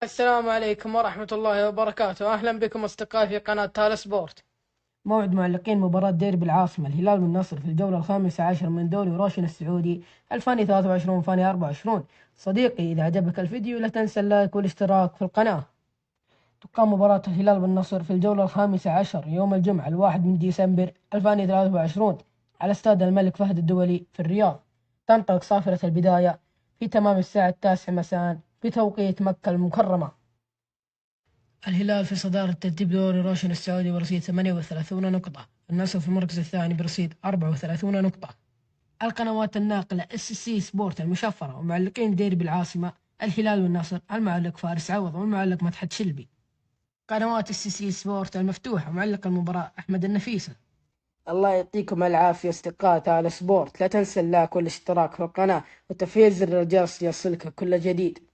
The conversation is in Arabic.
السلام عليكم ورحمة الله وبركاته. أهلا بكم أصدقائي في قناة تالا سبورت. موعد معلقين مباراة ديربي العاصمة الهلال والنصر في الجولة الخامسة عشر من دوري روشن السعودي 2023-2024. صديقي، إذا عجبك الفيديو لا تنسى اللايك والاشتراك في القناة. تقام مباراة الهلال والنصر في الجولة الخامسة عشر يوم الجمعة 1 ديسمبر 2023 على استاد الملك فهد الدولي في الرياض. تنطلق صافرة البداية في تمام الساعة 9 مساء بتوقيت مكة المكرمة. الهلال في صدارة ترتيب دوري روشن السعودي برصيد 38 نقطة، النصر في المركز الثاني برصيد 34 نقطة. القنوات الناقلة اس سي سبورت المشفرة ومعلقين ديربي العاصمة الهلال والنصر المعلق فارس عوض والمعلق مدحت شلبي. قنوات اس سي سبورت المفتوحة ومعلق المباراة أحمد النفيسة. الله يعطيكم العافية أصدقاء تالا سبورت، لا تنسى اللايك والاشتراك في القناة وتفعيل زر الجرس ليصلك كل جديد.